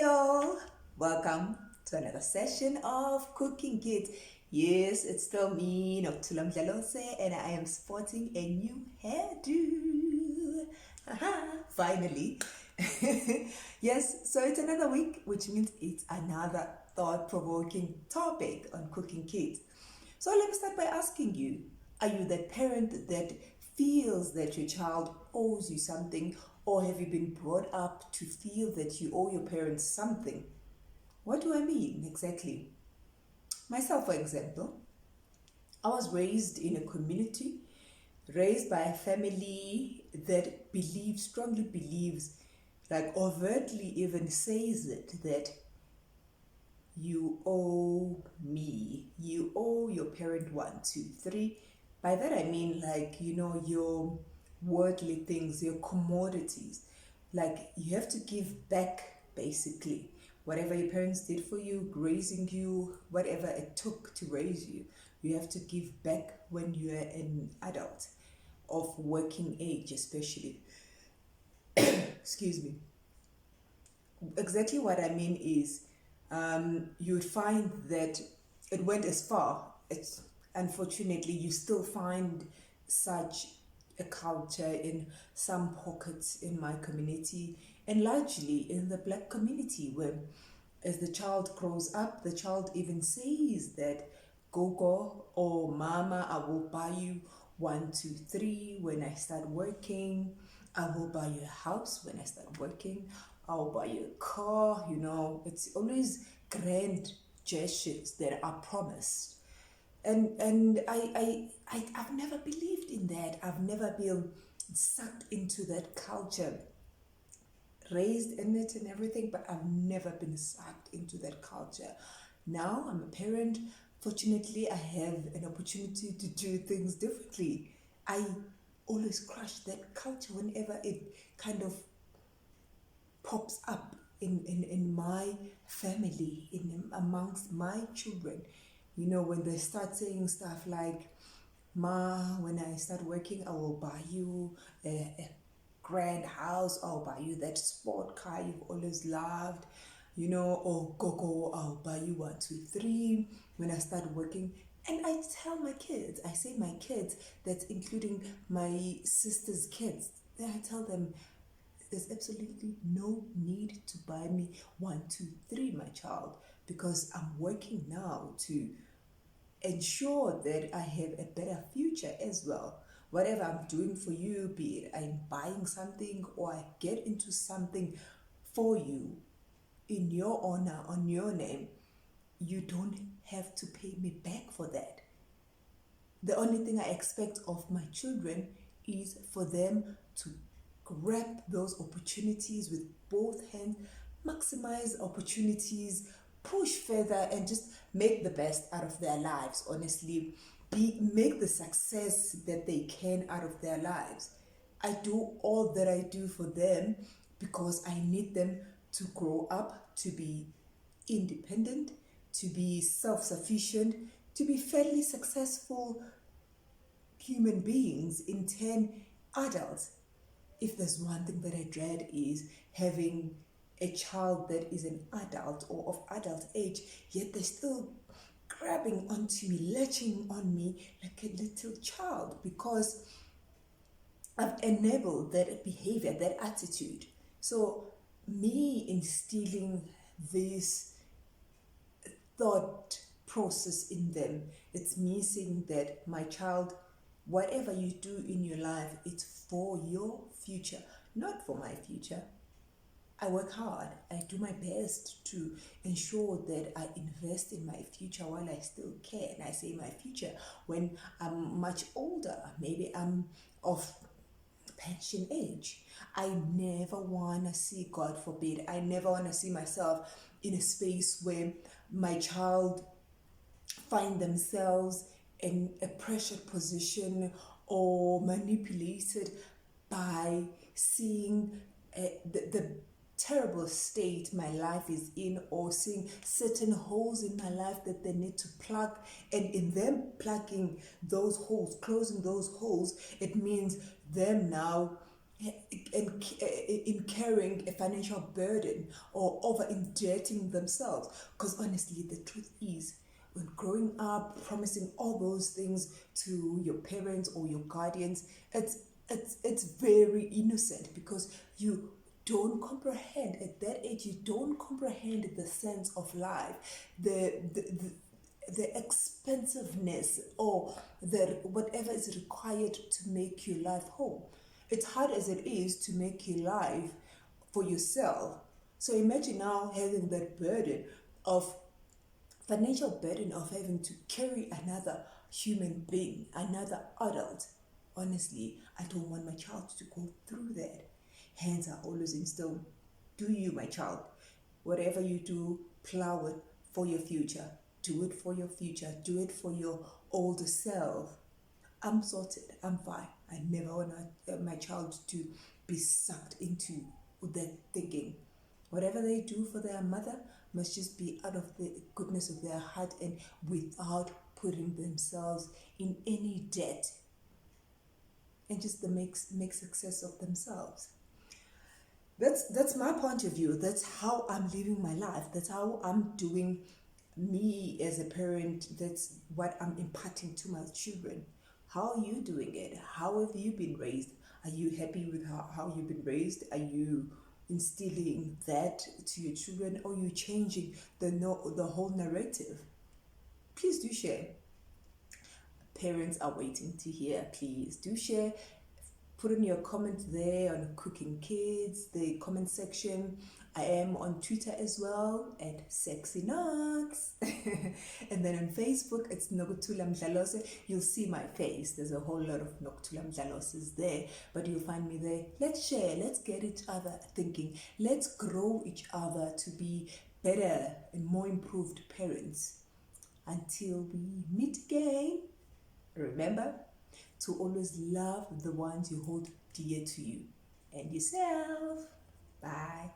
y'all, welcome to another session of Cooking Kids. Yes, it's still me, Noctula Mdlalose, and I am sporting a new hairdo. Finally. Yes, so it's another week, which means it's another thought-provoking topic on Cooking Kids. So let me start by asking you, are you that parent that feels that your child owes you something, or have you been brought up to feel that you owe your parents something? What do I mean exactly? Myself, for example, I was raised in a community, raised by a family that believes, strongly believes, like overtly even says it, that you owe me, you owe your parent one, two, three. By that I mean, like, your worldly things, your commodities. Like, you have to give back, basically. Whatever your parents did for you, raising you, whatever it took to raise you, you have to give back when you're an adult of working age, especially. Excuse me. Exactly what I mean is, you would find that it went as far. It's unfortunately you still find such a culture in some pockets in my community, and largely in the black community, where as the child grows up, the child even says that Gogo or Mama, I will buy you one, two, three when I start working. I will buy you a house when I start working. I'll buy you a car. It's always grand gestures that are promised. And I've never believed in that. I've never been sucked into that culture, raised in it and everything, but I've never been sucked into that culture. Now I'm a parent. Fortunately, I have an opportunity to do things differently. I always crush that culture whenever it kind of pops up in my family, in amongst my children. When they start saying stuff like, Ma, when I start working, I will buy you a grand house, I'll buy you that sport car you've always loved, or Gogo, I'll buy you one, two, three when I start working. And I tell my kids, I say my kids, that's including my sister's kids, then I tell them, there's absolutely no need to buy me one, two, three, my child, because I'm working now to ensure that I have a better future as well. Whatever I'm doing for you, be it I'm buying something or I get into something for you in your honor, on your name, you don't have to pay me back for that. The only thing I expect of my children is for them to grab those opportunities with both hands, maximize opportunities, push further, and just make the best out of their lives. Honestly, make the success that they can out of their lives. I do all that I do for them because I need them to grow up to be independent, to be self-sufficient, to be fairly successful human beings in 10 adults. If there's one thing that I dread is having a child that is an adult or of adult age, yet they're still grabbing onto me, latching on me like a little child, because I've enabled that behavior, that attitude. So me instilling this thought process in them, it's me saying that, my child, whatever you do in your life, it's for your future, not for my future. I work hard. I do my best to ensure that I invest in my future while I still can. I say my future when I'm much older. Maybe I'm of pension age. I never want to see, God forbid, I never want to see myself in a space where my child find themselves in a pressured position or manipulated by seeing the terrible state my life is in, or seeing certain holes in my life that they need to plug, and in them plugging those holes, closing those holes, it means them now in carrying a financial burden or over indebting themselves. Because honestly, the truth is, when growing up promising all those things to your parents or your guardians, it's very innocent, because you don't comprehend at that age, you don't comprehend the sense of life, the expensiveness, or the whatever is required to make your life whole. It's hard as it is to make your life for yourself. So imagine now having that burden of financial burden of having to carry another human being, another adult. Honestly, I don't want my child to go through that. Hence, I always instill, do you, my child, whatever you do, plow it for your future. Do it for your future. Do it for your older self. I'm sorted. I'm fine. I never want my child to be sucked into that thinking. Whatever they do for their mother must just be out of the goodness of their heart and without putting themselves in any debt, and just the make success of themselves. That's my point of view. That's how I'm living my life. That's how I'm doing me as a parent. That's what I'm imparting to my children. How are you doing it? How have you been raised? Are you happy with how you've been raised? Are you instilling that to your children, or are you changing the whole narrative? Please do share. Parents are waiting to hear. Please do share. Put in your comment there on Cooking Kids, the comment section. I am on Twitter as well at Sexy Knox. And then on Facebook, it's Nokuthula Mdlalose. You'll see my face. There's a whole lot of Nokuthula Mdlaloses there, but you'll find me there. Let's share. Let's get each other thinking. Let's grow each other to be better and more improved parents. Until we meet again, remember to always love the ones you hold dear to you and yourself. Bye.